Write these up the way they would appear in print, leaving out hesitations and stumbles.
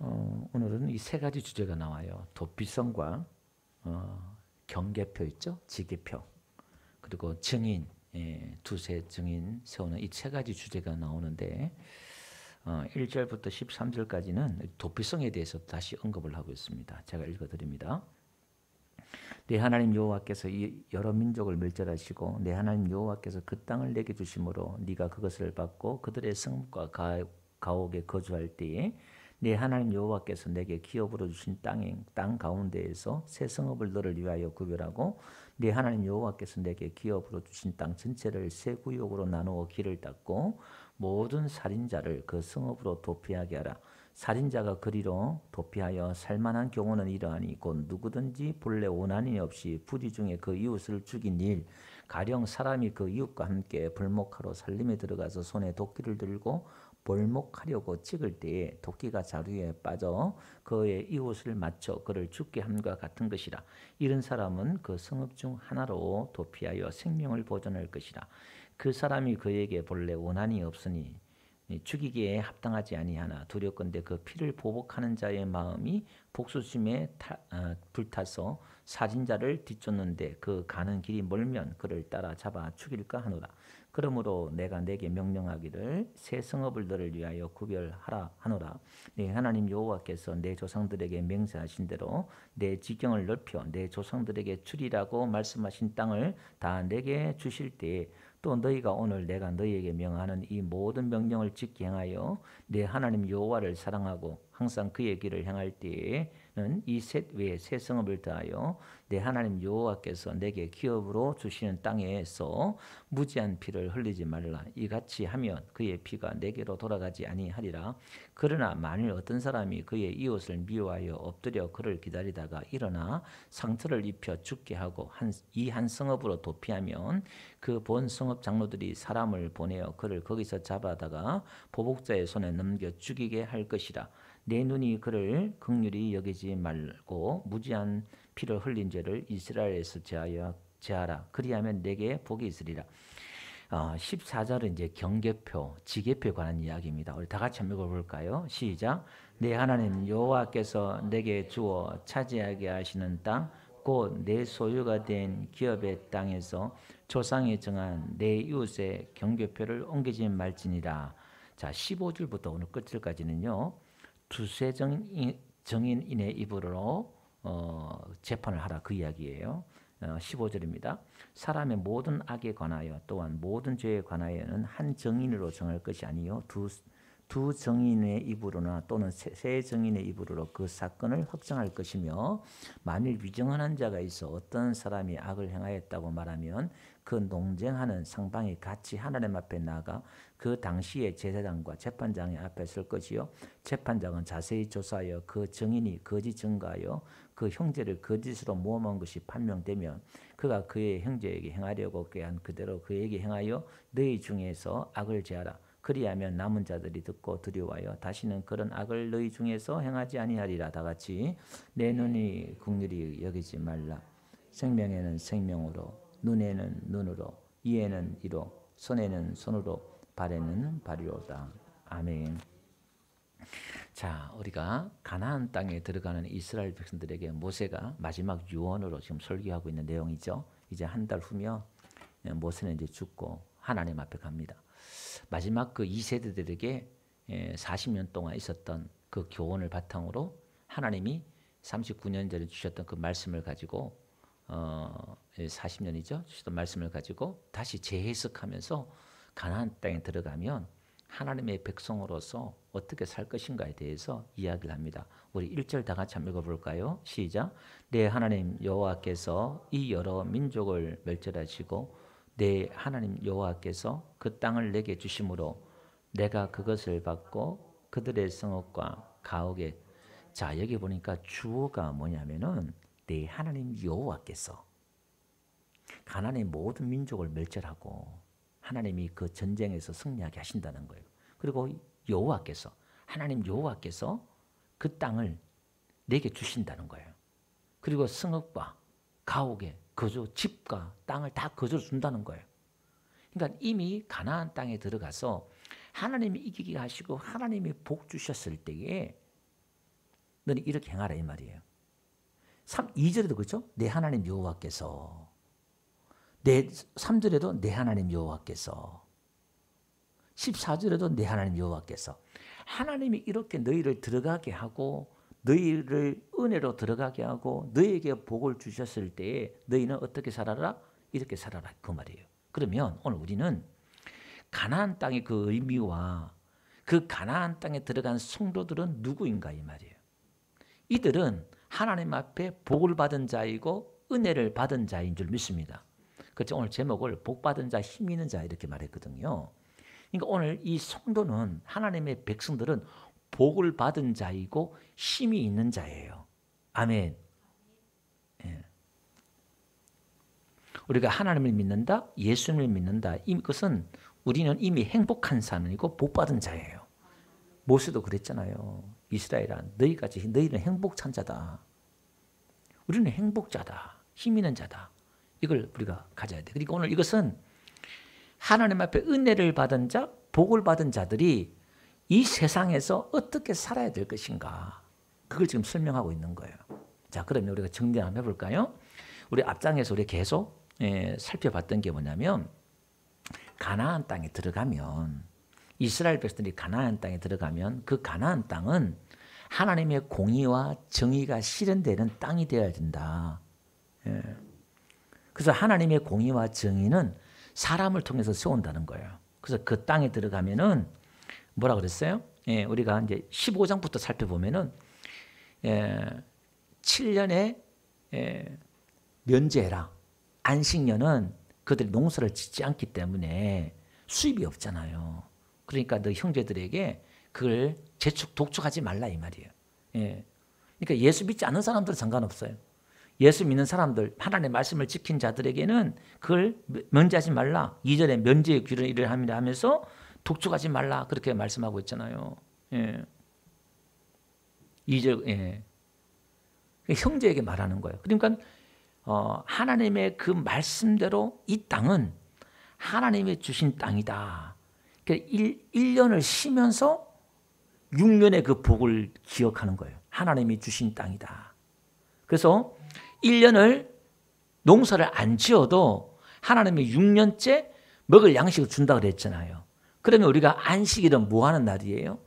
오늘은 이 세 가지 주제가 나와요. 도피성과 경계표 있죠? 지계표. 그리고 증인, 두세 증인 세우는 이 세 가지 주제가 나오는데 1절부터 13절까지는 도피성에 대해서 다시 언급을 하고 있습니다. 제가 읽어드립니다. 내 하나님 여호와께서 이 여러 민족을 멸절하시고 내 하나님 여호와께서 그 땅을 내게 주심으로 네가 그것을 받고 그들의 성읍과 가옥에 거주할 때에 내 하나님 여호와께서 내게 기업으로 주신 땅 가운데에서 새 성읍을 너를 위하여 구별하고 내 하나님 여호와께서 내게 기업으로 주신 땅 전체를 새 구역으로 나누어 길을 닦고 모든 살인자를 그 성읍으로 도피하게 하라. 살인자가 그리로 도피하여 살만한 경우는 이러하니 곧 누구든지 본래 원한이 없이 불의 중에 그 이웃을 죽인 일, 가령 사람이 그 이웃과 함께 불목하러 살림에 들어가서 손에 도끼를 들고 벌목하려고 찍을 때에 도끼가 자루에 빠져 그의 이웃을 맞춰 그를 죽게 함과 같은 것이라. 이런 사람은 그 성읍 중 하나로 도피하여 생명을 보존할 것이라. 그 사람이 그에게 본래 원한이 없으니 죽이기에 합당하지 아니하나 두렵건대 그 피를 보복하는 자의 마음이 복수심에 불타서 살인자를 뒤쫓는데 그 가는 길이 멀면 그를 따라 잡아 죽일까 하노라. 그러므로 내가 내게 명령하기를 새 성읍을 너를 위하여 구별하라 하노라. 네 하나님 여호와께서 내 조상들에게 맹세하신 대로 내 지경을 넓혀 내 조상들에게 주리라고 말씀하신 땅을 다 내게 주실 때에 또 너희가 오늘 내가 너희에게 명하는 이 모든 명령을 지키 행하여 내 하나님 여호와를 사랑하고 항상 그의 길을 행할 때에는 이 셋 외에 새 성읍을 더하여 내 하나님 여호와께서 내게 기업으로 주시는 땅에서 무지한 피를 흘리지 말라. 이같이 하면 그의 피가 내게로 돌아가지 아니하리라. 그러나 만일 어떤 사람이 그의 이웃을 미워하여 엎드려 그를 기다리다가 일어나 상처를 입혀 죽게 하고 이 한 성읍으로 도피하면 그 본 성읍 장로들이 사람을 보내어 그를 거기서 잡아다가 보복자의 손에 넘겨 죽이게 할 것이라. 내 눈이 그를 긍휼히 여기지 말고 무지한 피를 흘린 죄를 이스라엘에서 제하라. 그리하면 내게 복이 있으리라. 14절은 이제 경계표, 지계표에 관한 이야기입니다. 우리 다 같이 한번 읽어볼까요? 시작. 내 하나님 여호와께서 내게 주어 차지하게 하시는 땅, 곧 내 소유가 된 기업의 땅에서 조상이 정한 내 이웃의 경계표를 옮기지 말지니라. 자, 15절부터 오늘 끝절까지는요. 두세 정인의 입으로 재판을 하라 그 이야기예요. 15절입니다. 사람의 모든 악에 관하여 또한 모든 죄에 관하여는 한 정인으로 정할 것이 아니요 두 정인의 입으로나 또는 세 정인의 입으로 그 사건을 확정할 것이며 만일 위정한 자가 있어 어떤 사람이 악을 행하였다고 말하면 그 농쟁하는 상방이 같이 하나님 앞에 나가 그 당시에 제사장과 재판장의 앞에 설 것이요 재판장은 자세히 조사하여 그 정인이 거짓 증거하여 그 형제를 거짓으로 모함한 것이 판명되면 그가 그의 형제에게 행하려고 꾀한 그대로 그에게 행하여 너희 중에서 악을 제하라. 그리하면 남은 자들이 듣고 두려워하여 다시는 그런 악을 너희 중에서 행하지 아니하리라. 다 같이 내 눈이 긍휼히 여기지 말라. 생명에는 생명으로 눈에는 눈으로 이에는 이로 손에는 손으로 발에는 발이로다. 아멘. 자, 우리가 가나안 땅에 들어가는 이스라엘 백성들에게 모세가 마지막 유언으로 지금 설교하고 있는 내용이죠. 이제 한 달 후면 모세는 이제 죽고 하나님 앞에 갑니다. 마지막 그 2세대들에게 40년 동안 있었던 그 교훈을 바탕으로 하나님이 39년 전에 주셨던 그 말씀을 가지고 40년이죠. 주셨던 말씀을 가지고 다시 재해석하면서 가나안 땅에 들어가면 하나님의 백성으로서 어떻게 살 것인가에 대해서 이야기를 합니다. 우리 1절 다 같이 한번 읽어볼까요? 시작. 내 하나님 여호와께서 이 여러 민족을 멸절하시고 내 하나님 여호와께서 그 땅을 내게 주심으로 내가 그것을 받고 그들의 성읍과 가옥에 자 여기 보니까 주어가 뭐냐면은 내 하나님 여호와께서 가나안의 모든 민족을 멸절하고 하나님이 그 전쟁에서 승리하게 하신다는 거예요. 그리고 여호와께서 하나님 여호와께서 그 땅을 내게 주신다는 거예요. 그리고 성읍과 가옥에 거주 집과 땅을 다 거주로 준다는 거예요. 그러니까 이미 가나안 땅에 들어가서 하나님이 이기게 하시고 하나님이 복 주셨을 때에 너는 이렇게 행하라 이 말이에요. 2절에도 그렇죠? 내 하나님 여호와께서 3절에도 내 하나님 여호와께서 14절에도 내 하나님 여호와께서 하나님이 이렇게 너희를 들어가게 하고 너희를 은혜로 들어가게 하고 너희에게 복을 주셨을 때에 너희는 어떻게 살아라? 이렇게 살아라 그 말이에요. 그러면 오늘 우리는 가나안 땅의 그 의미와 그 가나안 땅에 들어간 성도들은 누구인가 이 말이에요. 이들은 하나님 앞에 복을 받은 자이고 은혜를 받은 자인 줄 믿습니다. 그래서 오늘 제목을 복 받은 자, 힘 있는 자 이렇게 말했거든요. 그러니까 오늘 이 성도는 하나님의 백성들은 복을 받은 자이고 힘이 있는 자예요. 아멘. 예. 우리가 하나님을 믿는다, 예수님을 믿는다. 이것은 우리는 이미 행복한 사람이고 복 받은 자예요. 모세도 그랬잖아요. 이스라엘아, 너희는 행복찬 자다. 우리는 행복자다. 힘 있는 자다. 이걸 우리가 가져야 돼. 그러니까 오늘 이것은 하나님 앞에 은혜를 받은 자, 복을 받은 자들이 이 세상에서 어떻게 살아야 될 것인가. 그걸 지금 설명하고 있는 거예요. 자, 그러면 우리가 정리 한번 해볼까요? 우리 앞장에서 우리 계속 살펴봤던 게 뭐냐면 가나안 땅에 들어가면 이스라엘 백성들이 가나안 땅에 들어가면 그 가나안 땅은 하나님의 공의와 정의가 실현되는 땅이 되어야 된다. 그래서 하나님의 공의와 정의는 사람을 통해서 세운다는 거예요. 그래서 그 땅에 들어가면은 뭐라 그랬어요? 우리가 이제 15장부터 살펴보면은 7년에 면제해라. 안식년은 그들이 농사를 짓지 않기 때문에 수입이 없잖아요. 그러니까 너 형제들에게 그걸 독촉하지 말라 이 말이에요. 그러니까 예수 믿지 않는 사람들은 상관없어요. 예수 믿는 사람들, 하나님의 말씀을 지킨 자들에게는 그걸 면제하지 말라. 2절에 면제의 귀를 일을 합니다 하면서 독촉하지 말라. 그렇게 말씀하고 있잖아요. 2절, 형제에게 말하는 거예요. 그러니까 하나님의 그 말씀대로 이 땅은 하나님의 주신 땅이다. 그러니까 1년을 쉬면서 6년의 그 복을 기억하는 거예요. 하나님이 주신 땅이다. 그래서 1년을 농사를 안 지어도 하나님이 6년째 먹을 양식을 준다고 그랬잖아요. 그러면 우리가 안식일은 뭐 하는 날이에요?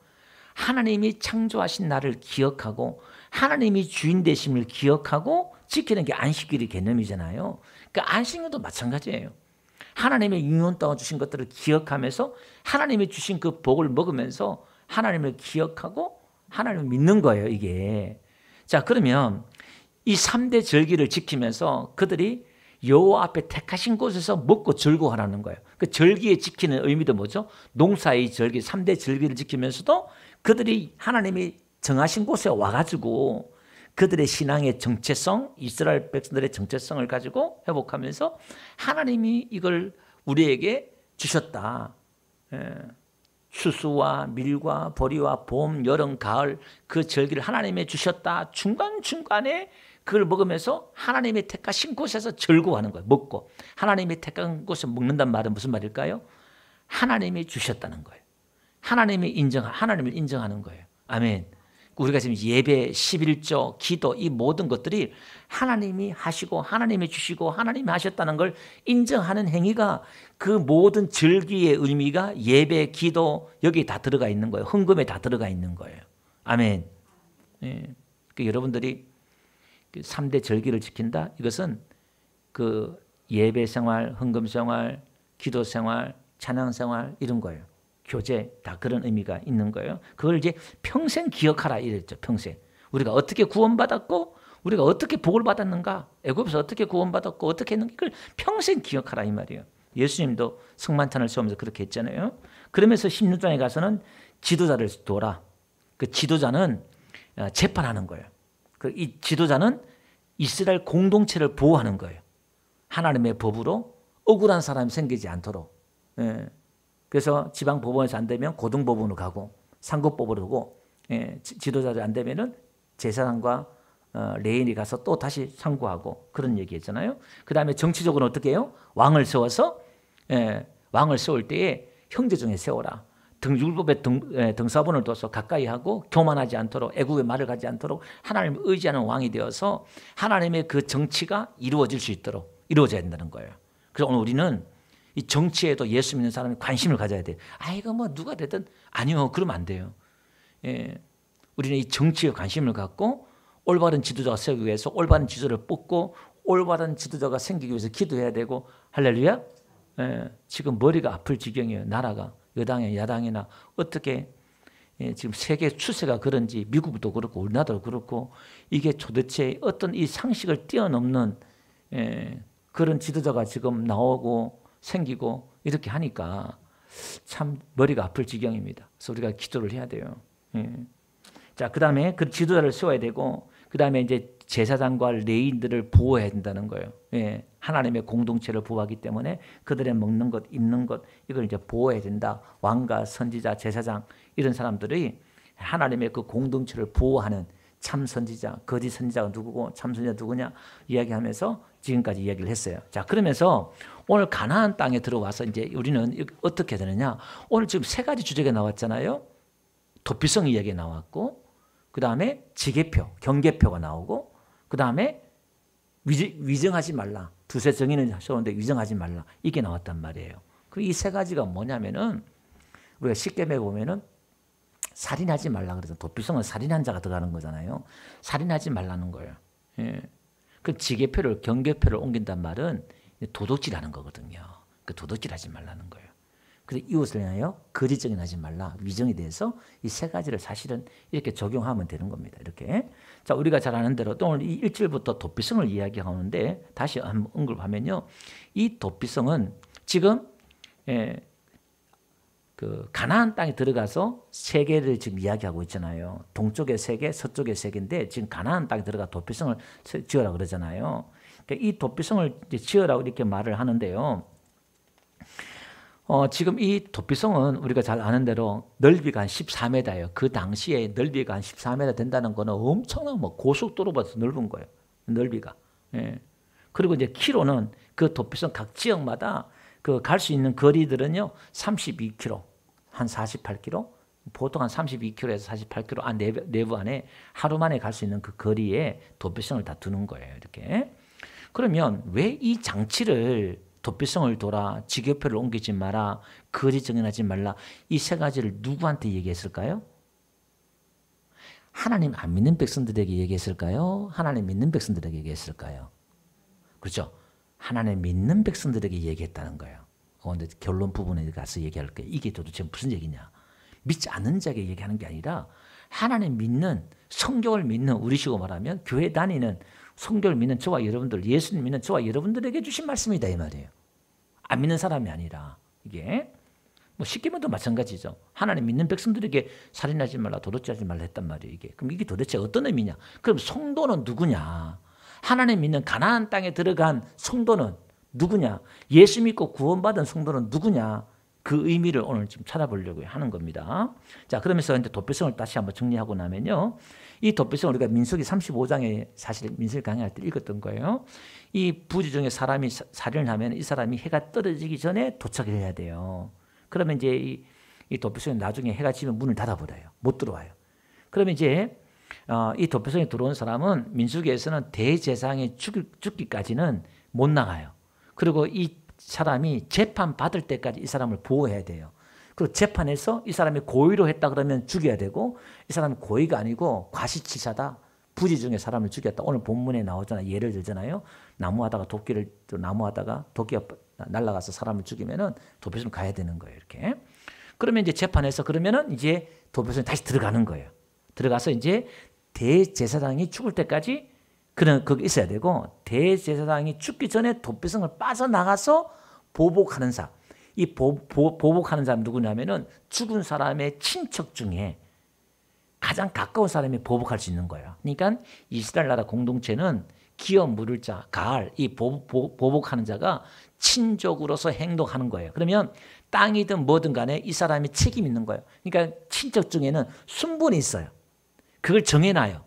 하나님이 창조하신 날을 기억하고 하나님이 주인 되심을 기억하고 지키는 게 안식일의 개념이잖아요. 그러니까 안식일도 마찬가지예요. 하나님의 6년 동안 주신 것들을 기억하면서 하나님이 주신 그 복을 먹으면서 하나님을 기억하고 하나님을 믿는 거예요, 이게. 자, 그러면 이 3대 절기를 지키면서 그들이 여호와 앞에 택하신 곳에서 먹고 즐거워하라는 거예요. 그 절기에 지키는 의미도 뭐죠? 농사의 절기, 3대 절기를 지키면서도 그들이 하나님이 정하신 곳에 와가지고 그들의 신앙의 정체성, 이스라엘 백성들의 정체성을 가지고 회복하면서 하나님이 이걸 우리에게 주셨다. 추수와 밀과 보리와 봄, 여름, 가을 그 절기를 하나님이 주셨다. 중간중간에 그걸 먹으면서 하나님이 택하신 곳에서 즐거워하는 거예요. 먹고. 하나님이 택한 곳에서 먹는다는 말은 무슨 말일까요? 하나님이 주셨다는 거예요. 하나님을 인정하는 거예요. 아멘. 우리가 지금 예배, 11조, 기도 이 모든 것들이 하나님이 하시고 하나님이 주시고 하나님이 하셨다는 걸 인정하는 행위가 그 모든 절기의 의미가 예배, 기도 여기에 다 들어가 있는 거예요. 헌금에 다 들어가 있는 거예요. 아멘. 예. 여러분들이 3대 절기를 지킨다? 이것은 그 예배 생활, 헌금 생활, 기도 생활, 찬양 생활 이런 거예요. 교제 다 그런 의미가 있는 거예요. 그걸 이제 평생 기억하라 이랬죠. 평생. 우리가 어떻게 구원받았고 우리가 어떻게 복을 받았는가, 애굽에서 어떻게 구원받았고 어떻게 했는가 이걸 평생 기억하라 이 말이에요. 예수님도 성만찬을 세우면서 그렇게 했잖아요. 그러면서 16장에 가서는 지도자를 둬라. 그 지도자는 재판하는 거예요. 이 지도자는 이스라엘 공동체를 보호하는 거예요. 하나님의 법으로 억울한 사람이 생기지 않도록. 그래서 지방 법원에서 안 되면 고등 법원으로 가고 상급법으로 오고 지도자들 안 되면은 제사장과 레인이 가서 또 다시 상고하고 그런 얘기했잖아요. 그 다음에 정치적으로 어떻게 해요? 왕을 세워서 왕을 세울 때에 형제 중에 세워라. 율법의 등사본을 둬서 가까이 하고 교만하지 않도록 애국의 말을 가지 않도록 하나님을 의지하는 왕이 되어서 하나님의 그 정치가 이루어질 수 있도록 이루어져야 된다는 거예요. 그래서 오늘 우리는 이 정치에도 예수 믿는 사람이 관심을 가져야 돼요. 아, 이거 뭐 누가 되든 아니요, 그러면 안 돼요. 예, 우리는 이 정치에 관심을 갖고 올바른 지도자가 세우기 위해서 올바른 지도를 뽑고 올바른 지도자가 생기기 위해서 기도해야 되고 할렐루야. 예, 지금 머리가 아플 지경이에요. 나라가 여당이나 야당이나 어떻게 지금 세계 추세가 그런지 미국도 그렇고 우리나라도 그렇고 이게 도대체 어떤 이 상식을 뛰어넘는 그런 지도자가 지금 나오고 생기고 이렇게 하니까 참 머리가 아플 지경입니다. 그래서 우리가 기도를 해야 돼요. 자, 그 다음에 그 지도자를 세워야 되고 그 다음에 이제 제사장과 레위인들을 보호해야 된다는 거예요. 하나님의 공동체를 보호하기 때문에 그들의 먹는 것, 입는 것 이걸 이제 보호해야 된다. 왕과 선지자, 제사장 이런 사람들이 하나님의 그 공동체를 보호하는 참 선지자, 거짓 선지자가 누구고 참 선지자 누구냐 이야기하면서 지금까지 이야기를 했어요. 자, 그러면서 오늘 가나안 땅에 들어와서 이제 우리는 어떻게 되느냐? 오늘 지금 세 가지 주제가 나왔잖아요. 도피성 이야기가 나왔고, 그 다음에 지계표, 경계표가 나오고, 그 다음에 위정하지 말라. 두세 정의는 하셨는데 위정하지 말라. 이게 나왔단 말이에요. 이 세 가지가 뭐냐면은 우리가 십계명에 보면은 살인하지 말라 그래서 도피성은 살인한 자가 들어가는 거잖아요. 살인하지 말라는 거예요. 그 지계표를 경계표를 옮긴단 말은 도둑질하는 거거든요. 그 도둑질하지 말라는 거예요. 그래서 이웃을 향하여 거짓 증인하지 말라. 위정에 대해서 이 세 가지를 사실은 이렇게 적용하면 되는 겁니다. 이렇게. 자, 우리가 잘 아는 대로 또 오늘 이 1절부터 도피성을 이야기하는데 다시 한번 언급하면요. 이 도피성은 지금 그 가나안 땅에 들어가서 세계를 지금 이야기하고 있잖아요. 동쪽의 세계, 서쪽의 세계인데 지금 가나안 땅에 들어가 도피성을 지어라 그러잖아요. 그러니까 이 도피성을 지어라고 이렇게 말을 하는데요. 지금 이 도피성은 우리가 잘 아는 대로 넓이가 한 14m예요. 그 당시에 넓이가 한 14m 된다는 거는 엄청난 뭐 고속도로보다 넓은 거예요. 넓이가. 그리고 이제 키로는 그 도피성 각 지역마다 그 갈 수 있는 거리들은요 32km, 한 48km, 보통 한 32km에서 48km 안 내부 안에 하루 만에 갈 수 있는 그 거리에 도피성을 다 두는 거예요. 이렇게. 그러면 왜 이 장치를 도피성을 돌아 지교표를 옮기지 마라, 거짓 증언하지 말라 이 세 가지를 누구한테 얘기했을까요? 하나님 안 믿는 백성들에게 얘기했을까요? 하나님 믿는 백성들에게 얘기했을까요? 그렇죠? 하나님 믿는 백성들에게 얘기했다는 거예요. 근데 결론 부분에 가서 얘기할 거예요. 이게 도대체 무슨 얘기냐? 믿지 않는 자에게 얘기하는 게 아니라 하나님 믿는 성경을 믿는 우리시고 말하면 교회 다니는 성경을 믿는 저와 여러분들, 예수님 믿는 저와 여러분들에게 주신 말씀이다 이 말이에요. 안 믿는 사람이 아니라 이게 뭐 쉽게 말해도 마찬가지죠. 하나님 믿는 백성들에게 살인하지 말라, 도둑질하지 말라 했단 말이에요. 이게 그럼 이게 도대체 어떤 의미냐? 그럼 성도는 누구냐? 하나님 믿는 가나안 땅에 들어간 성도는 누구냐? 예수 믿고 구원받은 성도는 누구냐? 그 의미를 오늘 지금 찾아보려고 하는 겁니다. 자, 그러면서 이제 도피성을 다시 한번 정리하고 나면요. 이 도피성 우리가 민수기 35장에 사실 민수기 강의할 때 읽었던 거예요. 이 부지 중에 사람이 살인을 하면 이 사람이 해가 떨어지기 전에 도착을 해야 돼요. 그러면 이제 이 도피성이 나중에 해가 지면 문을 닫아버려요. 못 들어와요. 그러면 이제 이 도피성에 들어온 사람은 민수기에서는 대제사장이 죽기까지는 못 나가요. 그리고 이 사람이 재판 받을 때까지 이 사람을 보호해야 돼요. 그리고 재판에서 이 사람이 고의로 했다 그러면 죽여야 되고 이 사람이 고의가 아니고 과시치사다. 부지 중에 사람을 죽였다. 오늘 본문에 나오잖아요. 예를 들잖아요. 나무하다가 도끼가 날아가서 사람을 죽이면은 도피성 가야 되는 거예요. 이렇게. 그러면 이제 재판에서 그러면은 이제 도피성이 다시 들어가는 거예요. 들어가서 이제 대제사장이 죽을 때까지 거기 있어야 되고 대제사장이 죽기 전에 도피성을 빠져나가서 보복하는 사람. 이 보복하는 사람 누구냐면은 죽은 사람의 친척 중에 가장 가까운 사람이 보복할 수 있는 거예요. 그러니까 이스라엘 나라 공동체는 기업 물을 자, 가알, 이 보복하는 자가 친족으로서 행동하는 거예요. 그러면 땅이든 뭐든 간에 이 사람이 책임 있는 거예요. 그러니까 친척 중에는 순분이 있어요. 그걸 정해놔요.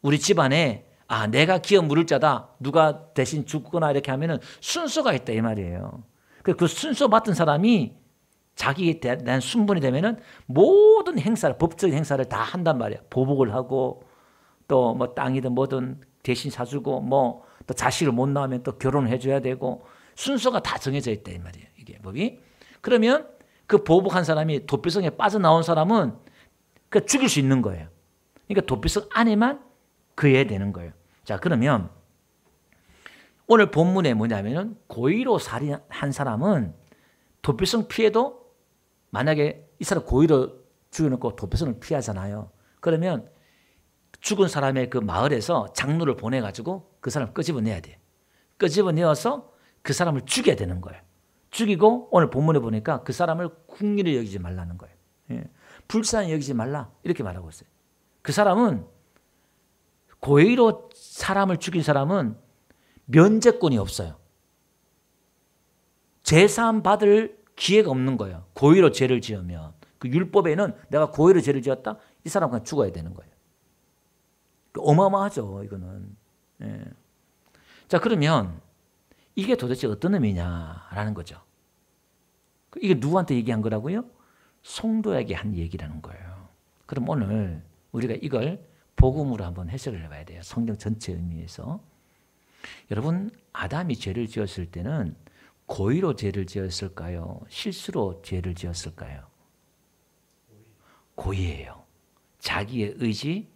우리 집안에 내가 기업 물을 자다. 누가 대신 죽거나 이렇게 하면은 순서가 있다 이 말이에요. 그 순서 맡은 사람이 자기에 대한 순번이 되면은 모든 행사를, 법적인 행사를 다 한단 말이야. 보복을 하고 또 뭐 땅이든 뭐든 대신 사주고 뭐 또 자식을 못 낳으면 또 결혼을 해줘야 되고 순서가 다 정해져 있다 이 말이에요. 이게 법이. 그러면 그 보복한 사람이 도피성에 빠져나온 사람은 그 죽일 수 있는 거예요. 그러니까 도피성 안에만 그해야 되는 거예요. 자, 그러면 오늘 본문에 뭐냐면은 고의로 살인한 사람은 도피성 피해도 만약에 이 사람 고의로 죽여놓고 도피성을 피하잖아요. 그러면 죽은 사람의 그 마을에서 장로를 보내가지고 그 사람을 끄집어내야 돼요. 끄집어내어서 그 사람을 죽여야 되는 거예요. 죽이고 오늘 본문에 보니까 그 사람을 국리를 여기지 말라는 거예요. 예. 불쌍히 여기지 말라 이렇게 말하고 있어요. 그 사람은 고의로 사람을 죽인 사람은 면죄권이 없어요. 재산 받을 기회가 없는 거예요. 고의로 죄를 지으면. 그 율법에는 내가 고의로 죄를 지었다? 이 사람은 그냥 죽어야 되는 거예요. 어마어마하죠, 이거는. 예. 자, 그러면 이게 도대체 어떤 의미냐라는 거죠. 이게 누구한테 얘기한 거라고요? 성도에게 한 얘기라는 거예요. 그럼 오늘 우리가 이걸 복음으로 한번 해석을 해봐야 돼요. 성경 전체 의미에서. 여러분, 아담이 죄를 지었을 때는 고의로 죄를 지었을까요? 실수로 죄를 지었을까요? 고의예요. 자기의 의지,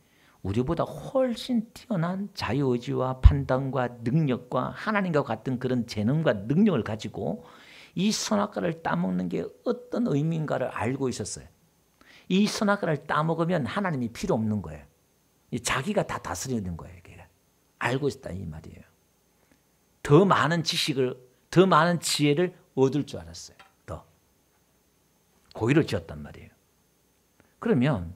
우리보다 훨씬 뛰어난 자유의지와 판단과 능력과 하나님과 같은 그런 재능과 능력을 가지고 이 선악과를 따먹는 게 어떤 의미인가를 알고 있었어요. 이 선악과를 따먹으면 하나님이 필요 없는 거예요. 자기가 다 다스리는 거예요. 알고 있었다 이 말이에요. 더 많은 지식을, 더 많은 지혜를 얻을 줄 알았어요. 더. 고의로 지었단 말이에요. 그러면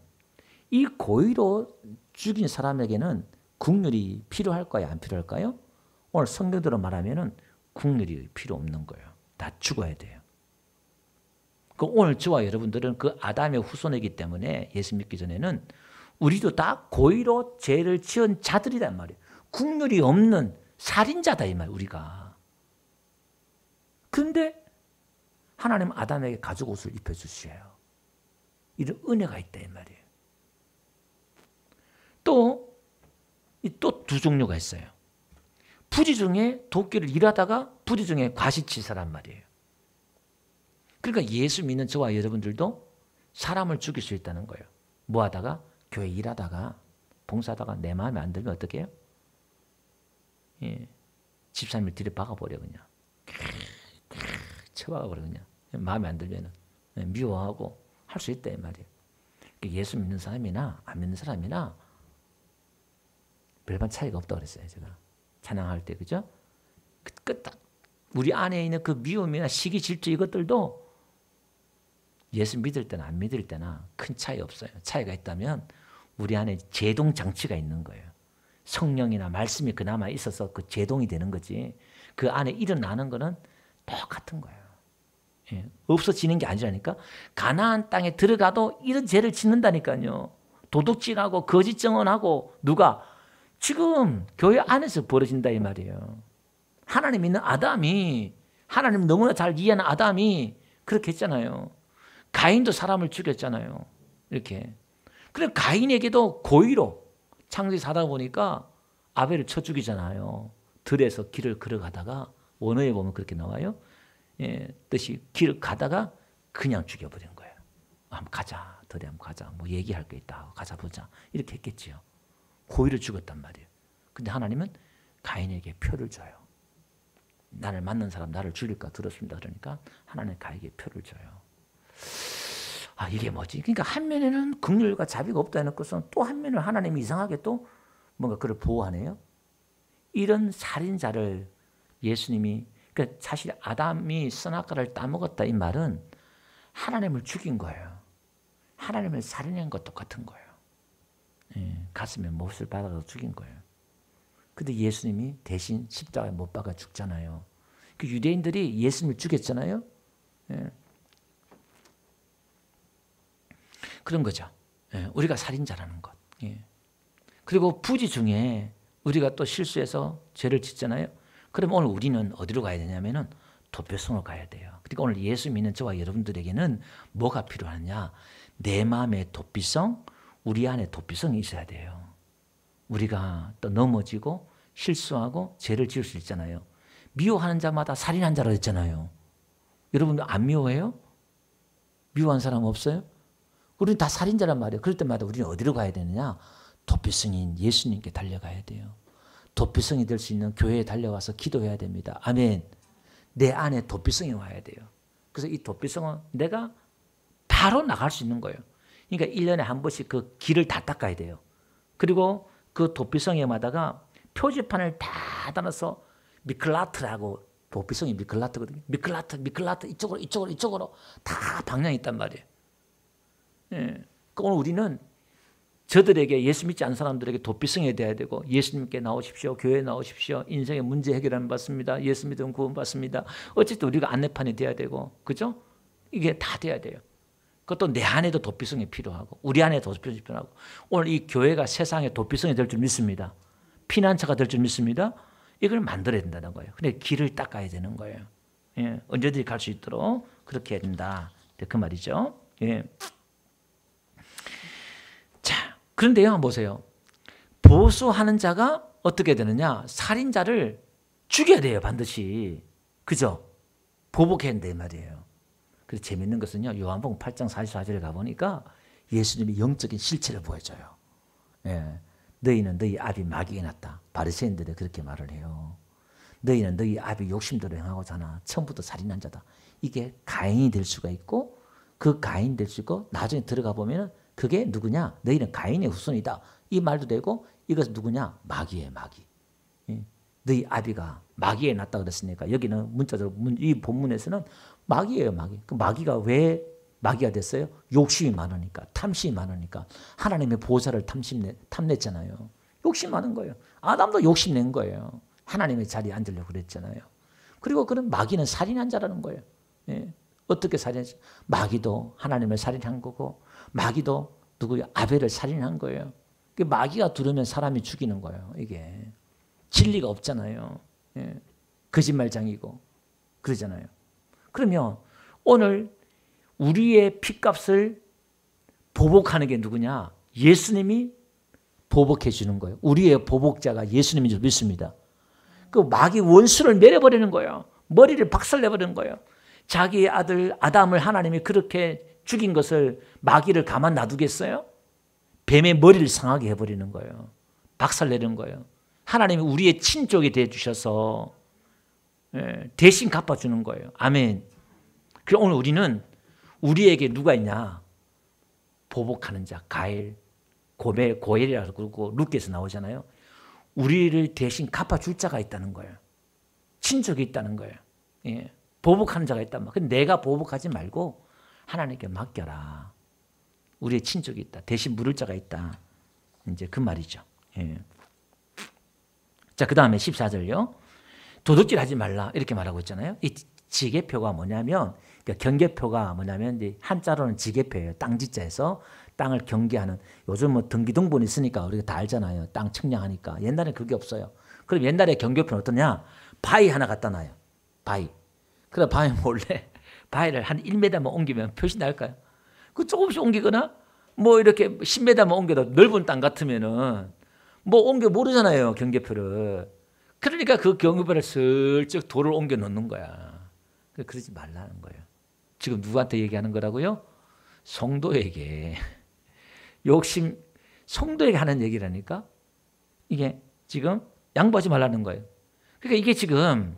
이 고의로 죽인 사람에게는 국률이 필요할까요? 안 필요할까요? 오늘 성경대로 말하면 국률이 필요 없는 거예요. 다 죽어야 돼요. 오늘 저와 여러분들은 그 아담의 후손이기 때문에 예수 믿기 전에는 우리도 다 고의로 죄를 지은 자들이란 말이에요. 국률이 없는 살인자다 이 말 우리가. 그런데 하나님 아담에게 가죽 옷을 입혀주셔요. 이런 은혜가 있다 이 말이에요. 또 두 종류가 있어요. 부지 중에 도끼를 일하다가 부지 중에 과시치사란 말이에요. 그러니까 예수 믿는 저와 여러분들도 사람을 죽일 수 있다는 거예요. 뭐 하다가? 교회 일하다가 봉사하다가 내 마음에 안 들면 어떻게 해요? 예, 집사님을 들이박아버려 그냥. 쳐박아버려 그냥. 마음에 안 들면 미워하고 할 수 있다 이 말이에요. 예수 믿는 사람이나 안 믿는 사람이나 별반 차이가 없다고 그랬어요. 제가 찬양할 때 그죠? 우리 안에 있는 그 미움이나 시기 질투 이것들도 예수 믿을 때나 안 믿을 때나 큰 차이 없어요. 차이가 있다면 우리 안에 제동 장치가 있는 거예요. 성령이나 말씀이 그나마 있어서 그 제동이 되는 거지. 그 안에 일어나는 거는 똑같은 거예요. 예, 없어지는 게 아니라니까. 가나안 땅에 들어가도 이런 죄를 짓는다니까요. 도둑질하고 거짓 증언하고 누가 지금 교회 안에서 벌어진다 이 말이에요. 하나님 믿는 아담이, 하나님 너무나 잘 이해하는 아담이 그렇게 했잖아요. 가인도 사람을 죽였잖아요. 이렇게. 그래 가인에게도 고의로 창세기 사다 보니까 아벨을 쳐 죽이잖아요. 들에서 길을 걸어가다가 원어에 보면 그렇게 나와요. 예, 뜻이 길을 가다가 그냥 죽여버린 거예요. 한번 가자. 들에 한번 가자. 뭐 얘기할 게 있다. 가자 보자. 이렇게 했겠지요. 고의로 죽었단 말이에요. 근데 하나님은 가인에게 표를 줘요. 나를 맞는 사람 나를 죽일까 들었습니다. 그러니까 하나님 가인에게 표를 줘요. 아 이게 뭐지? 그러니까 한 면에는 긍휼과 자비가 없다 해놓고서 또 한 면은 하나님이 이상하게 또 뭔가 그를 보호하네요. 이런 살인자를 예수님이, 그러니까 사실 아담이 선악과를 따먹었다 이 말은 하나님을 죽인 거예요. 하나님을 살인한 것 똑같은 거예요. 예, 가슴에 못을 박아서 죽인 거예요. 근데 예수님이 대신 십자가에 못 박아 죽잖아요. 그 유대인들이 예수님을 죽였잖아요. 예. 그런 거죠. 예, 우리가 살인자라는 것. 예. 그리고 부지 중에 우리가 또 실수해서 죄를 짓잖아요. 그럼 오늘 우리는 어디로 가야 되냐면은 도피성으로 가야 돼요. 그러니까 오늘 예수 믿는 저와 여러분들에게는 뭐가 필요하냐? 내 마음의 도피성, 우리 안에 도피성이 있어야 돼요. 우리가 또 넘어지고 실수하고 죄를 지을 수 있잖아요. 미워하는 자마다 살인한 자라 했잖아요. 여러분들 안 미워해요? 미워한 사람 없어요? 우리는 다 살인자란 말이에요. 그럴 때마다 우리는 어디로 가야 되느냐? 도피성인 예수님께 달려가야 돼요. 도피성이 될 수 있는 교회에 달려가서 기도해야 됩니다. 아멘. 내 안에 도피성이 와야 돼요. 그래서 이 도피성은 내가 바로 나갈 수 있는 거예요. 그러니까 1년에 한 번씩 그 길을 다 닦아야 돼요. 그리고 그 도피성에마다가 표지판을 다 달아서 미클라트라고, 도피성이 미클라트거든요. 미클라트 이쪽으로 다 방향이 있단 말이에요. 예. 오늘 우리는 저들에게, 예수 믿지 않는 사람들에게 도피성이 돼야 되고, 예수님께 나오십시오, 교회에 나오십시오, 인생의 문제 해결하는 받습니다, 예수 믿으면 구원 받습니다. 어쨌든 우리가 안내판이 돼야 되고, 그죠? 이게 다 돼야 돼요. 그것도 내 안에도 도피성이 필요하고, 우리 안에도 도피성이 필요하고, 오늘 이 교회가 세상에 도피성이 될 줄 믿습니다. 피난처가 될 줄 믿습니다. 이걸 만들어야 된다는 거예요. 근데 길을 닦아야 되는 거예요. 예. 언제든지 갈 수 있도록 그렇게 해야 된다. 그 말이죠. 예. 자, 그런데요, 한번 보세요. 보수하는 자가 어떻게 되느냐? 살인자를 죽여야 돼요, 반드시. 그죠? 보복해야 된다, 이 말이에요. 그래서 재밌는 것은요, 요한복음 8장 44절에 가보니까 예수님이 영적인 실체를 보여줘요. 예. 너희는 너희 아비 마귀에 났다. 바리새인들이 그렇게 말을 해요. 너희는 너희 아비 욕심대로 행하고자 하나 처음부터 살인한 자다. 이게 가인이 될 수가 있고, 그 가인 될 수 있고, 나중에 들어가 보면 그게 누구냐? 너희는 가인의 후손이다. 이 말도 되고, 이것은 누구냐? 마귀예요, 마귀. 예. 너희 아비가 마귀에 났다 그랬으니까 여기는 문자적으로 이 본문에서는 마귀예요, 마귀. 그 마귀가 왜 마귀가 됐어요? 욕심이 많으니까, 탐심이 많으니까. 하나님의 보좌를 탐냈잖아요. 욕심 많은 거예요. 아담도 욕심낸 거예요. 하나님의 자리에 앉으려고 그랬잖아요. 그리고 그런 마귀는 살인한 자라는 거예요. 예. 어떻게 살인했어요? 마귀도 하나님을 살인한 거고, 마귀도 누구요? 아벨을 살인한 거예요. 마귀가 두르면 사람이 죽이는 거예요. 이게 진리가 없잖아요. 예. 거짓말장이고 그러잖아요. 그러면 오늘 우리의 핏값을 보복하는 게 누구냐? 예수님이 보복해 주는 거예요. 우리의 보복자가 예수님인 줄 믿습니다. 그 마귀 원수를 내려버리는 거예요. 머리를 박살내버리는 거예요. 자기의 아들 아담을 하나님이 그렇게 죽인 것을 마귀를 가만 놔두겠어요? 뱀의 머리를 상하게 해버리는 거예요. 박살내는 거예요. 하나님이 우리의 친족이 되어주셔서 대신 갚아주는 거예요. 아멘. 그럼 오늘 우리는 우리에게 누가 있냐? 보복하는 자, 가엘, 고엘이라고 그러고 룻게에서 나오잖아요. 우리를 대신 갚아줄 자가 있다는 거예요. 친족이 있다는 거예요. 예. 보복하는 자가 있단 말이에요. 근데 내가 보복하지 말고 하나님께 맡겨라. 우리의 친족이 있다. 대신 물을 자가 있다. 이제 그 말이죠. 예. 자, 그 다음에 14절요. 도둑질 하지 말라. 이렇게 말하고 있잖아요. 이 지계표가 뭐냐면, 그러니까 경계표가 뭐냐면, 이제 한자로는 지계표예요. 땅지자에서 땅을 경계하는, 요즘 뭐 등기등본이 있으니까 우리가 다 알잖아요. 땅 측량하니까. 옛날엔 그게 없어요. 그럼 옛날에 경계표는 어떠냐? 바위 하나 갖다 놔요. 바위. 그래 바위 몰래 바위를 한 1m만 옮기면 표시 날까요? 그 조금씩 옮기거나 뭐 이렇게 10m만 옮겨도 넓은 땅 같으면은 뭐 옮겨 모르잖아요, 경계표를. 그러니까 그 경계표를 슬쩍 돌을 옮겨 놓는 거야. 그러지 말라는 거예요. 지금 누구한테 얘기하는 거라고요? 성도에게. 욕심, 성도에게 하는 얘기라니까? 이게 지금 양보하지 말라는 거예요. 그러니까 이게 지금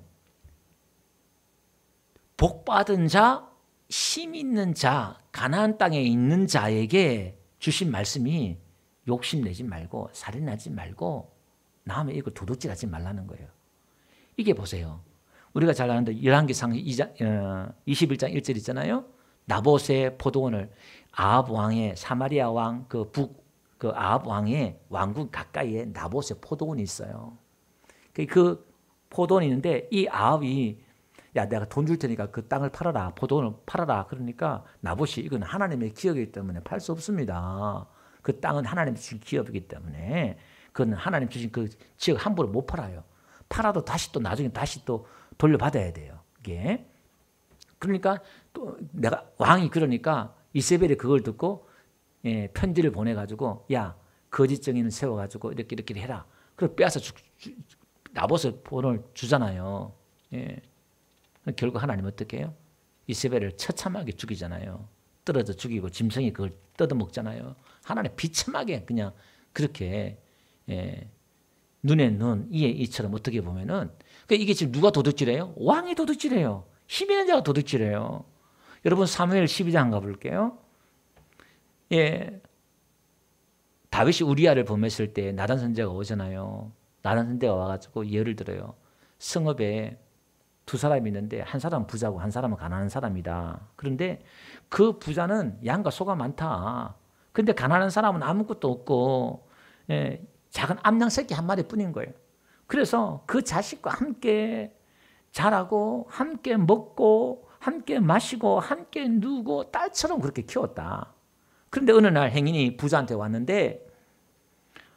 복받은 자, 힘 있는 자, 가나안 땅에 있는 자에게 주신 말씀이 욕심내지 말고 살인하지 말고 남의 이걸 도둑질하지 말라는 거예요. 이게 보세요. 우리가 잘 아는데 열왕기상 21장 1절 있잖아요. 나봇의 포도원을 아합 왕의 사마리아 왕 그 아합 왕의 왕궁 가까이에 나봇의 포도원이 있어요. 그 포도원이 있는데 이 아합이 야 내가 돈 줄 테니까 그 땅을 팔아라. 포도원을 팔아라. 그러니까 나봇이 이건 하나님의 기업이기 때문에 팔 수 없습니다. 그 땅은 하나님 주신 기업이기 때문에 그건 하나님 주신 그 지역 함부로 못 팔아요. 팔아도 다시 또 나중에 다시 또 돌려받아야 돼요. 이게 그러니까 또 내가 왕이 그러니까 이세벨이 그걸 듣고 편지를 보내가지고 야 거짓 증인을 세워가지고 이렇게 이렇게 해라. 그걸 빼앗아 나봇의 본을 주잖아요. 예. 결국 하나님 어떻게 해요? 이세벨을 처참하게 죽이잖아요. 떨어져 죽이고 짐승이 그걸 뜯어먹잖아요. 하나님 비참하게 그냥 그렇게 눈에 눈, 이에 이처럼 어떻게 보면은 그러니까 이게 지금 누가 도둑질해요? 왕이 도둑질해요. 힘 있는 자가 도둑질해요. 여러분 사무엘 12장 가볼게요. 예, 다윗이 우리아를 범했을 때 나단 선지자가 오잖아요. 나단 선지자가 와가지고 예를 들어요. 성읍에 두 사람이 있는데 한 사람은 부자고 한 사람은 가난한 사람이다. 그런데 그 부자는 양과 소가 많다. 근데 가난한 사람은 아무것도 없고 작은 암양 새끼 한 마리뿐인 거예요. 그래서 그 자식과 함께 자라고 함께 먹고 함께 마시고 함께 누고 딸처럼 그렇게 키웠다. 그런데 어느 날 행인이 부자한테 왔는데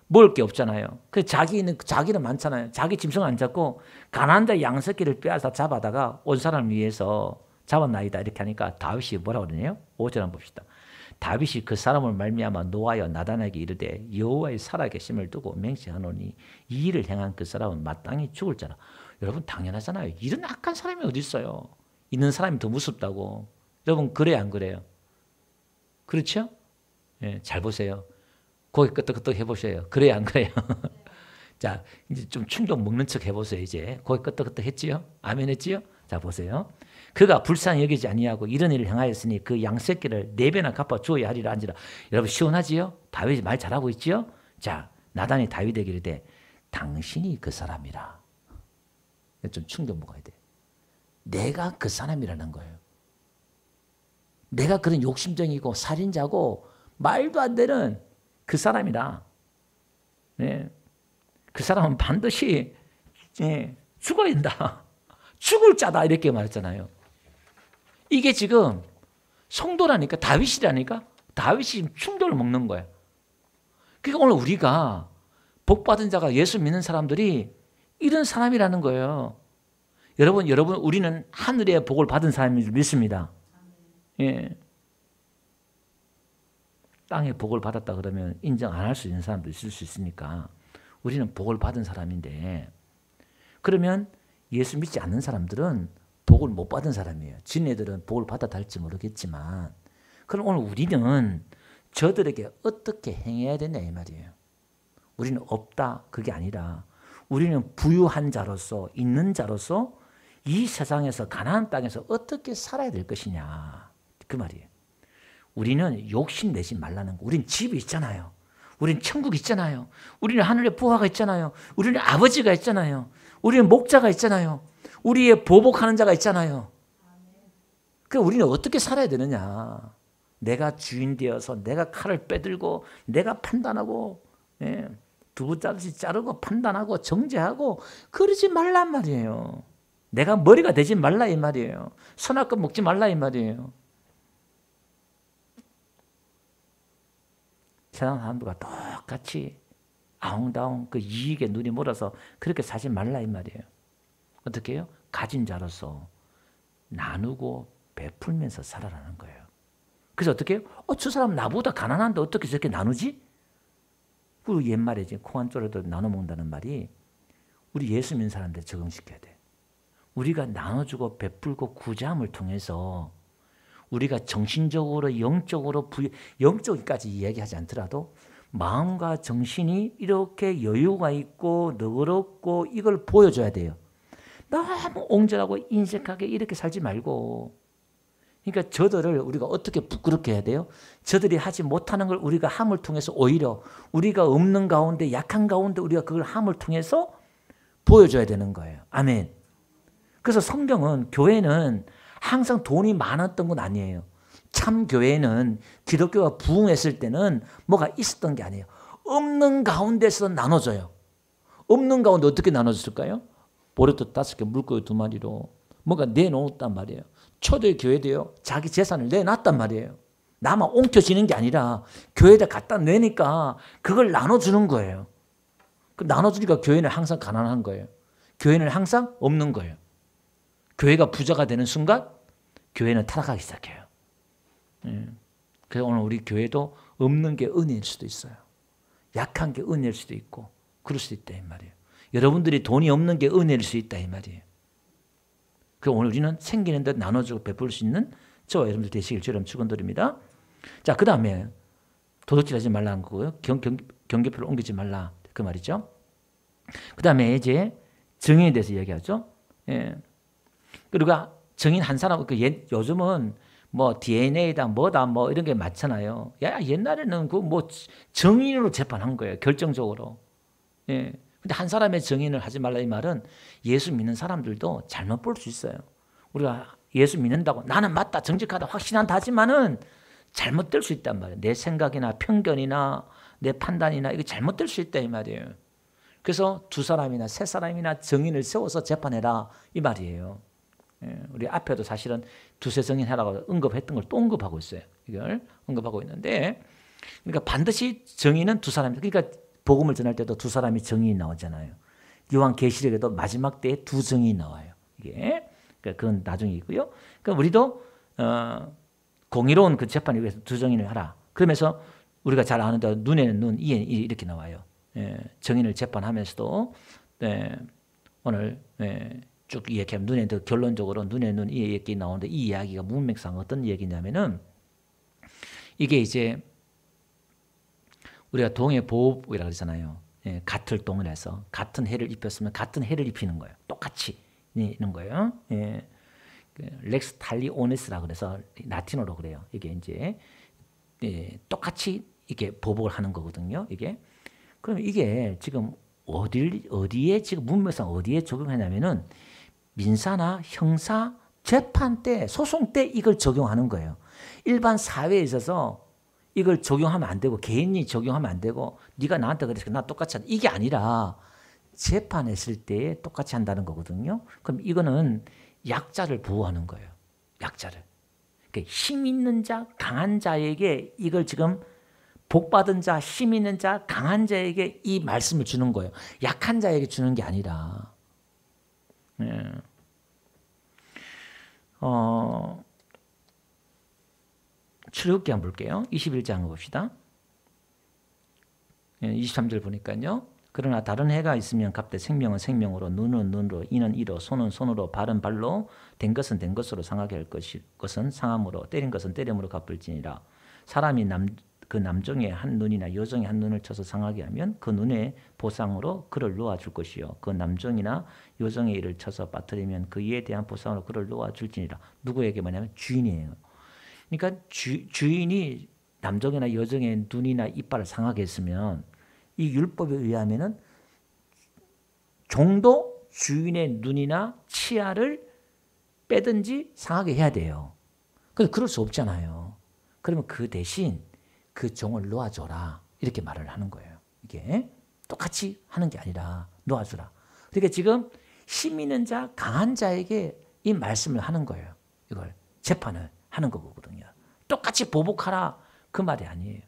먹을 게 없잖아요. 그래서 자기는 많잖아요. 자기 짐승 안 잡고 가난한 자 양 새끼를 빼앗아 잡아다가 온 사람을 위해서 잡았나이다 이렇게 하니까 다윗이 뭐라고 그러네요? 5절 한번 봅시다. 다윗이 그 사람을 말미암아 노하여 나단에게 이르되 여호와의 살아계심을 두고 맹세하노니 이 일을 행한 그 사람은 마땅히 죽을 자라. 여러분 당연하잖아요. 이런 악한 사람이 어디 있어요? 있는 사람이 더 무섭다고. 여러분 그래요 안 그래요? 그렇죠? 예, 잘 보세요. 고개 끄덕끄덕 해보세요. 그래요 안 그래요? 자 이제 좀 충격 먹는 척 해보세요. 이제 고개 끄덕끄덕 했지요? 아멘 했지요? 자 보세요. 그가 불쌍히 여기지 아니하고 이런 일을 행하였으니 그 양새끼를 4배나 갚아 주어야 하리라 한지라. 여러분 시원하지요? 다윗이 말 잘하고 있지요? 자 나단이 다윗에게 이르되 당신이 그 사람이라. 좀 충격 먹어야 돼. 내가 그 사람이라는 거예요. 내가 그런 욕심쟁이고 살인자고 말도 안 되는 그 사람이다. 네. 그 사람은 반드시 죽어야 된다. 죽을 자다 이렇게 말했잖아요. 이게 지금 성도라니까 다윗이라니까 다윗이 지금 충격을 먹는 거예요. 그러니까 오늘 우리가 복받은 자가 예수 믿는 사람들이 이런 사람이라는 거예요. 여러분 우리는 하늘의 복을 받은 사람인 줄 믿습니다. 예. 땅의 복을 받았다 그러면 인정 안 할 수 있는 사람도 있을 수 있으니까 우리는 복을 받은 사람인데 그러면 예수 믿지 않는 사람들은 복을 못 받은 사람이에요. 지네들은 복을 받아도 할지 모르겠지만 그럼 오늘 우리는 저들에게 어떻게 행해야 되냐 이 말이에요. 우리는 없다 그게 아니라 우리는 부유한 자로서 있는 자로서 이 세상에서 가나안 땅에서 어떻게 살아야 될 것이냐 그 말이에요. 우리는 욕심내지 말라는 거. 우린 집이 있잖아요. 우린 천국 있잖아요. 우리는 하늘의 부하가 있잖아요. 우리는 아버지가 있잖아요. 우리는 목자가 있잖아요. 우리의 보복하는 자가 있잖아요. 그럼 우리는 어떻게 살아야 되느냐. 내가 주인 되어서 내가 칼을 빼들고 내가 판단하고 두부 자르듯이 자르고 판단하고 정죄하고 그러지 말란 말이에요. 내가 머리가 되지 말라 이 말이에요. 선악과 먹지 말라 이 말이에요. 세상 사람들과 똑같이 아웅다웅 그 이익에 눈이 멀어서 그렇게 사지 말라 이 말이에요. 어떻게 해요? 가진 자로서 나누고 베풀면서 살아라는 거예요. 그래서 어떻게 해요? 저 사람 나보다 가난한데 어떻게 저렇게 나누지? 그 옛말에 이제 콩 한 쪼라도 나눠 먹는다는 말이 우리 예수 믿는 사람들 적응시켜야 돼. 우리가 나눠주고 베풀고 구제함을 통해서 우리가 정신적으로 영적으로 영적까지 이야기하지 않더라도 마음과 정신이 이렇게 여유가 있고 너그럽고 이걸 보여줘야 돼요. 너무 옹졸하고 인색하게 이렇게 살지 말고 그러니까 저들을 우리가 어떻게 부끄럽게 해야 돼요? 저들이 하지 못하는 걸 우리가 함을 통해서 오히려 우리가 없는 가운데 약한 가운데 우리가 그걸 함을 통해서 보여줘야 되는 거예요. 아멘. 그래서 성경은 교회는 항상 돈이 많았던 건 아니에요. 참 교회는 기독교가 부흥했을 때는 뭐가 있었던 게 아니에요. 없는 가운데서 나눠줘요. 없는 가운데 어떻게 나눠줬을까요? 보리떡 5개, 물고기 2마리로 뭔가 내놓았단 말이에요. 초대 교회도요. 자기 재산을 내놨단 말이에요. 나만 옮겨지는 게 아니라 교회에다 갖다 내니까 그걸 나눠주는 거예요. 그 나눠주니까 교회는 항상 가난한 거예요. 교회는 항상 없는 거예요. 교회가 부자가 되는 순간 교회는 타락하기 시작해요. 그래서 오늘 우리 교회도 없는 게 은혜일 수도 있어요. 약한 게 은혜일 수도 있고 그럴 수도 있다 이 말이에요. 여러분들이 돈이 없는 게 은혜일 수 있다 이 말이에요. 그래서 오늘 우리는 생기는 데 나눠주고 베풀 수 있는 저와 여러분들 되시길 주님 축원드립니다. 자, 그 다음에 도둑질하지 말라는 거고요. 경계표를 옮기지 말라 그 말이죠. 그 다음에 이제 증인에 대해서 얘기하죠. 예. 그리고 증인 한 사람, 요즘은 뭐 DNA다 뭐다 뭐 이런 게 많잖아요. 옛날에는 그 뭐 증인으로 재판한 거예요. 결정적으로. 예. 근데 한 사람의 증인을 하지 말라 이 말은 예수 믿는 사람들도 잘못 볼 수 있어요. 우리가 예수 믿는다고 나는 맞다 정직하다 확신한다 하지만은 잘못될 수 있단 말이에요. 내 생각이나 편견이나 내 판단이나 이게 잘못될 수 있다 이 말이에요. 그래서 두 사람이나 세 사람이나 증인을 세워서 재판해라 이 말이에요. 우리 앞에도 사실은 두세 증인 하라고 언급했던 걸 또 언급하고 있어요. 이걸 언급하고 있는데, 그러니까 반드시 증인은 두 사람. 그러니까 복음을 전할 때도 두 사람이 증인이 나오잖아요. 요한계시록에도 마지막 때에 두 증인이 나와요. 이게 그건 나중이고요. 그러니까 우리도 공의로운 그 재판을 위해서 두 증인을 하라. 그러면서 우리가 잘 아는 대로 눈에는 눈, 이에는 이 이렇게 나와요. 증인을 재판하면서도 오늘 쭉 이야기하면 눈에도 결론적으로 눈에 눈, 이에 이렇게 나오는데 이 이야기가 문맥상 어떤 얘기냐면은 이게 이제 우리가 동해 보호복이라고 그러잖아요. 같을 동원해서 같은 해를 입혔으면 같은 해를 입히는 거예요. 똑같이 있는 거예요. 렉스 탈리오네스라고 그래서 라틴어로 그래요. 이게 이제 똑같이 이게 보복을 하는 거거든요. 이게 그럼 이게 지금 어디에 지금 문맥상 어디에 적용하냐면은 민사나 형사 재판 때 소송 때 이걸 적용하는 거예요. 일반 사회에 있어서 이걸 적용하면 안 되고 개인이 적용하면 안 되고 네가 나한테 그래서 나 똑같이 한다. 이게 아니라 재판했을 때 똑같이 한다는 거거든요. 그럼 이거는 약자를 보호하는 거예요. 약자를. 그러니까 힘 있는 자, 강한 자에게 이걸 지금 복 받은 자, 힘 있는 자, 강한 자에게 이 말씀을 주는 거예요. 약한 자에게 주는 게 아니라. 출애굽기 한번 볼게요. 21장 봅시다. 23절 보니까요. 그러나 다른 해가 있으면 갑대 생명은 생명으로 눈은 눈으로 이는 이로 손은 손으로 발은 발로 된 것은 된 것으로 상하게 할 것은 상함으로 때린 것은 때림으로 갚을지니라. 사람이 그 남종의 한 눈이나 여종의 한 눈을 쳐서 상하게 하면 그 눈의 보상으로 그를 놓아줄 것이요. 그 남종이나 여종의 이를 쳐서 빠뜨리면 그 이에 대한 보상으로 그를 놓아줄지니라. 누구에게 뭐냐면 주인이에요. 그러니까 주인이 남종이나 여종의 눈이나 이빨을 상하게 했으면 이 율법에 의하면은 종도 주인의 눈이나 치아를 빼든지 상하게 해야 돼요. 근데 그럴 수 없잖아요. 그러면 그 대신 그 종을 놓아줘라 이렇게 말을 하는 거예요. 이게 똑같이 하는 게 아니라 놓아주라. 그러니까 지금 힘 있는 자, 강한 자에게 이 말씀을 하는 거예요. 이걸 재판을 하는 거거든요. 똑같이 보복하라 그 말이 아니에요.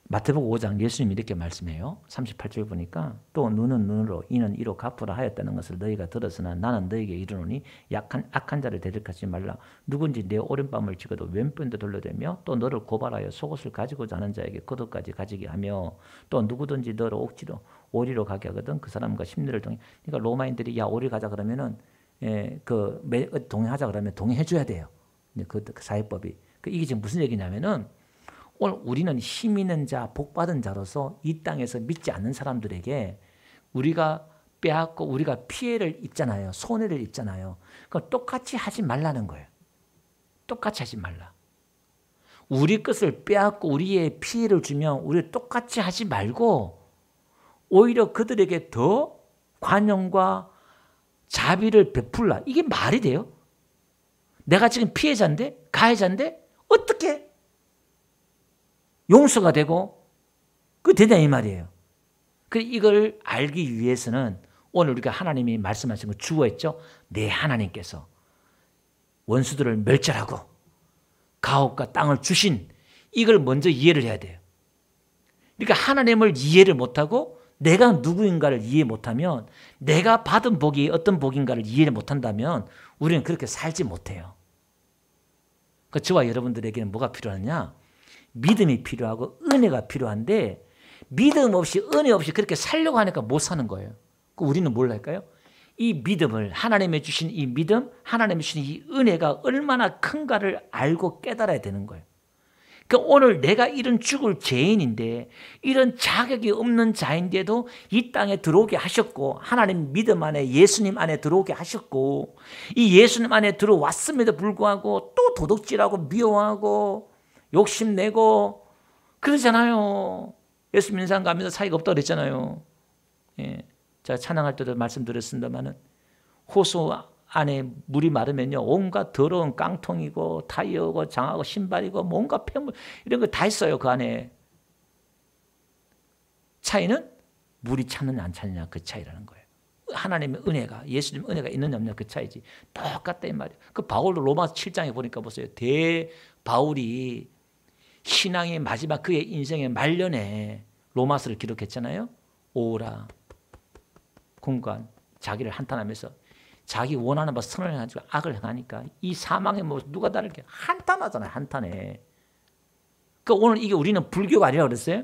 마태복음 5장 예수님이 이렇게 말씀해요. 38절 보니까 또 눈은 눈으로 이는 이로 갚으라 하였다는 것을 너희가 들었으나 나는 너희에게 이르노니 악한 자를 대적하지 말라. 누군지 내 오른밤을 찍어도 왼편도 돌려대며 또 너를 고발하여 속옷을 가지고자 하는 자에게 겉옷까지 가지게 하며 또 누구든지 너를 억지로 오리로 가게 하거든 그 사람과 심리를 동해. 그러니까 로마인들이 야 오리 가자 그러면은 동행하자 그러면 동행해 줘야 돼요. 그 사회법이. 이게 지금 무슨 얘기냐면은 오늘 우리는 힘 있는 자, 복 받은 자로서 이 땅에서 믿지 않는 사람들에게 우리가 빼앗고 우리가 피해를 입잖아요. 손해를 입잖아요. 그럼 똑같이 하지 말라는 거예요. 똑같이 하지 말라. 우리 것을 빼앗고 우리의 피해를 주면 우리 똑같이 하지 말고 오히려 그들에게 더 관용과 자비를 베풀라. 이게 말이 돼요? 내가 지금 피해자인데 가해자인데 어떻게 용서가 되고 그 되냐 이 말이에요. 이걸 알기 위해서는 오늘 우리가 하나님이 말씀하신 거 주어했죠. 내 하나님께서 원수들을 멸절하고 가옥과 땅을 주신 이걸 먼저 이해를 해야 돼요. 그러니까 하나님을 이해를 못하고 내가 누구인가를 이해 못하면, 내가 받은 복이 어떤 복인가를 이해 못한다면 우리는 그렇게 살지 못해요. 그 저와 여러분들에게는 뭐가 필요하냐? 믿음이 필요하고 은혜가 필요한데, 믿음 없이 은혜 없이 그렇게 살려고 하니까 못 사는 거예요. 우리는 뭘 할까요? 이 믿음을, 하나님이 주신 이 믿음, 하나님이 주신 이 은혜가 얼마나 큰가를 알고 깨달아야 되는 거예요. 그러니까 오늘 내가 이런 죽을 죄인인데, 이런 자격이 없는 자인데도 이 땅에 들어오게 하셨고, 하나님 믿음 안에, 예수님 안에 들어오게 하셨고, 이 예수님 안에 들어왔음에도 불구하고 또 도둑질하고 미워하고 욕심내고 그러잖아요. 예수 믿는 사람 가면서 사이가 없다고 그랬잖아요. 예. 제가 찬양할 때도 말씀드렸습니다만은, 호수 안에 물이 마르면요, 온갖 더러운 깡통이고 타이어고 장하고 신발이고 뭔가 폐물 이런 거 다 있어요. 그 안에. 차이는 물이 찼느냐 안 찼느냐 그 차이라는 거예요. 하나님의 은혜가, 예수님 은혜가 있느냐 없느냐 그 차이지. 똑같다 이 말이에요. 그 바울도 로마서 7장에 보니까 보세요. 바울이 신앙의 마지막 그의 인생의 말년에 로마서를 기록했잖아요. 오라 공간 자기를 한탄하면서 자기 원하는 바 선을 행하지만 악을 행하니까 이 사망의 뭐 누가 다를게 한탄하잖아요. 한탄해. 그러니까 오늘 이게 우리는 불교가 아니라고 그랬어요.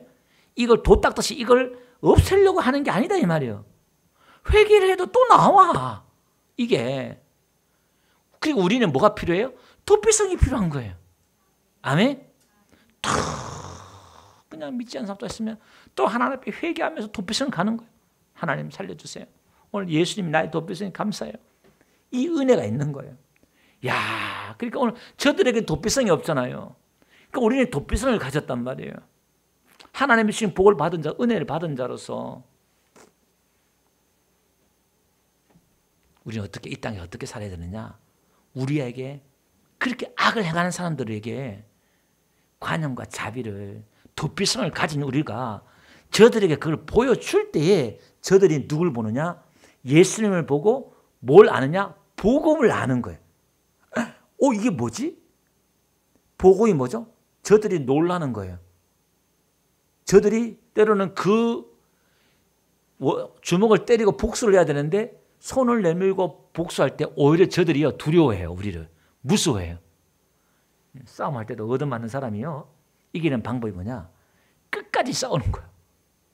이걸 도 닦듯이 이걸 없애려고 하는 게 아니다 이 말이에요. 회개를 해도 또 나와 이게. 그리고 우리는 뭐가 필요해요? 도피성이 필요한 거예요. 아멘? 그냥 믿지 않는 사람도 있으면 또 하나님 앞에 회개하면서 도피성 가는 거예요. 하나님 살려주세요. 오늘 예수님 나의 도피성이 감사해요. 이 은혜가 있는 거예요. 야, 그러니까 오늘 저들에게 도피성이 없잖아요. 그러니까 우리는 도피성을 가졌단 말이에요. 하나님이 주신 복을 받은 자, 은혜를 받은 자로서 우리는 어떻게 이 땅에 어떻게 살아야 되느냐? 우리에게 그렇게 악을 행하는 사람들에게 관용과 자비를, 도피성을 가진 우리가 저들에게 그걸 보여줄 때에 저들이 누굴 보느냐? 예수님을 보고 뭘 아느냐? 복음을 아는 거예요. 이게 뭐지? 복음이 뭐죠? 저들이 놀라는 거예요. 저들이 때로는 그 주먹을 때리고 복수를 해야 되는데 손을 내밀고 복수할 때 오히려 저들이요 두려워해요. 우리를 무서워해요. 싸움할 때도 얻어맞는 사람이요 이기는 방법이 뭐냐? 끝까지 싸우는 거예요.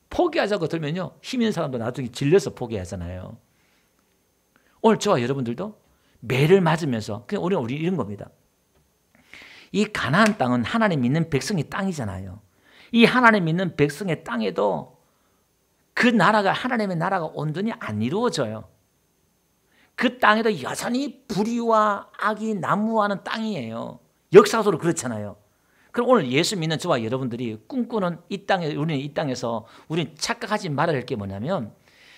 포기하자고 들면요 힘 있는 사람도 나중에 질려서 포기하잖아요. 오늘 저와 여러분들도 매를 맞으면서 그냥 우리 이런 겁니다. 이 가나안 땅은 하나님 믿는 백성의 땅이잖아요. 이 하나님 믿는 백성의 땅에도 그 나라가, 하나님의 나라가 온전히 안 이루어져요. 그 땅에도 여전히 불의와 악이 난무하는 땅이에요. 역사적으로 그렇잖아요. 그럼 오늘 예수 믿는 저와 여러분들이 꿈꾸는 이 땅에, 우리는 이 땅에서 우리는 착각하지 말아야 할 게 뭐냐면,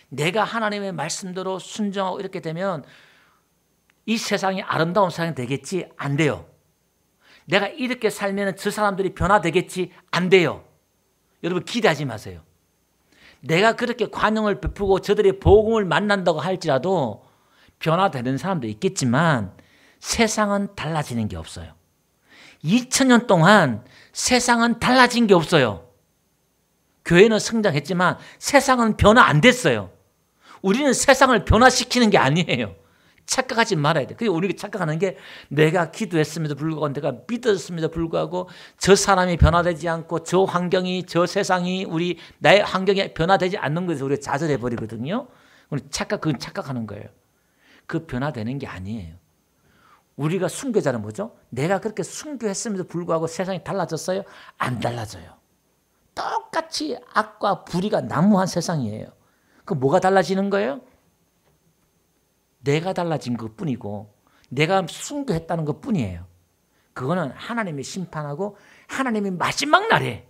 내가 하나님의 말씀대로 순종하고 이렇게 되면 이 세상이 아름다운 세상이 되겠지? 안 돼요. 내가 이렇게 살면 저 사람들이 변화되겠지? 안 돼요. 여러분 기대하지 마세요. 내가 그렇게 관용을 베푸고 저들의 복음을 만난다고 할지라도 변화되는 사람도 있겠지만 세상은 달라지는 게 없어요. 2000년 동안 세상은 달라진 게 없어요. 교회는 성장했지만 세상은 변화 안 됐어요. 우리는 세상을 변화시키는 게 아니에요. 착각하지 말아야 돼. 그리고 우리가 착각하는 게 내가 기도했음에도 불구하고 내가 믿었음에도 불구하고 저 사람이 변화되지 않고 저 환경이, 저 세상이 나의 환경이 변화되지 않는 것에서 우리가 좌절해 버리거든요. 그건 착각하는 거예요. 그 변화되는 게 아니에요. 우리가 순교자는 뭐죠? 내가 그렇게 순교했음에도 불구하고 세상이 달라졌어요? 안 달라져요. 똑같이 악과 불의가 난무한 세상이에요. 그 뭐가 달라지는 거예요? 내가 달라진 것뿐이고 내가 순교했다는 것뿐이에요. 그거는 하나님이 심판하고 하나님이 마지막 날에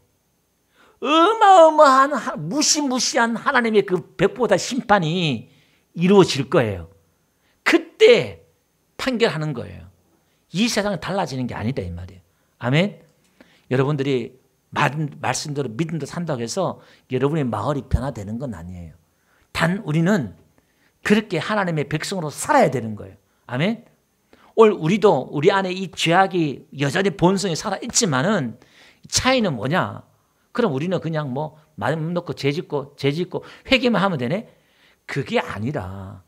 어마어마한 무시무시한 하나님의 그 백보다 심판이 이루어질 거예요. 그때 판결하는 거예요. 이 세상은 달라지는 게 아니다 이 말이에요. 아멘. 여러분들이 말씀대로 믿음대로 산다고 해서 여러분의 마을이 변화되는 건 아니에요. 단 우리는 그렇게 하나님의 백성으로 살아야 되는 거예요. 아멘. 오늘 우리도 우리 안에 이 죄악이 여전히 본성이 살아있지만은 차이는 뭐냐? 그럼 우리는 그냥 뭐 마음 놓고 죄 짓고 회개만 하면 되네? 그게 아니라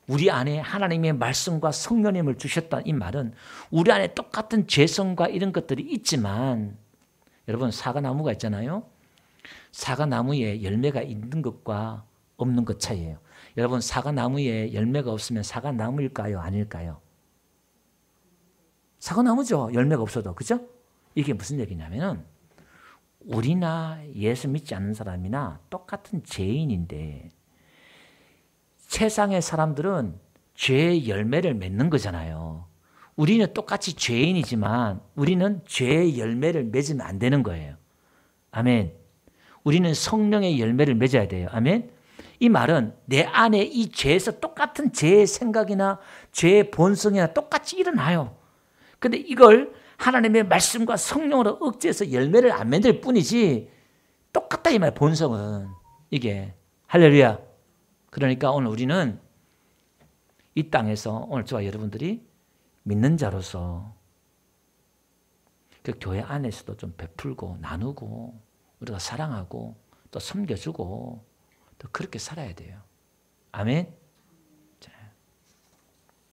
우리 안에 하나님의 말씀과 성령님을 주셨다 이 말은 우리 안에 똑같은 죄성과 이런 것들이 있지만 여러분 사과나무가 있잖아요. 사과나무에 열매가 있는 것과 없는 것 차이예요. 여러분 사과나무에 열매가 없으면 사과나무일까요? 아닐까요? 사과나무죠. 열매가 없어도. 그죠? 이게 무슨 얘기냐면은 우리나 예수 믿지 않는 사람이나 똑같은 죄인인데 세상의 사람들은 죄의 열매를 맺는 거잖아요. 우리는 똑같이 죄인이지만 우리는 죄의 열매를 맺으면 안 되는 거예요. 아멘. 우리는 성령의 열매를 맺어야 돼요. 아멘. 이 말은 내 안에 이 죄에서 똑같은 죄의 생각이나 죄의 본성이나 똑같이 일어나요. 근데 이걸 하나님의 말씀과 성령으로 억제해서 열매를 안 맺을 뿐이지 똑같다 이 말 본성은 이게 할렐루야. 그러니까 오늘 우리는 이 땅에서 오늘 저와 여러분들이 믿는 자로서 그 교회 안에서도 좀 베풀고 나누고 우리가 사랑하고 또 섬겨주고 또 그렇게 살아야 돼요. 아멘.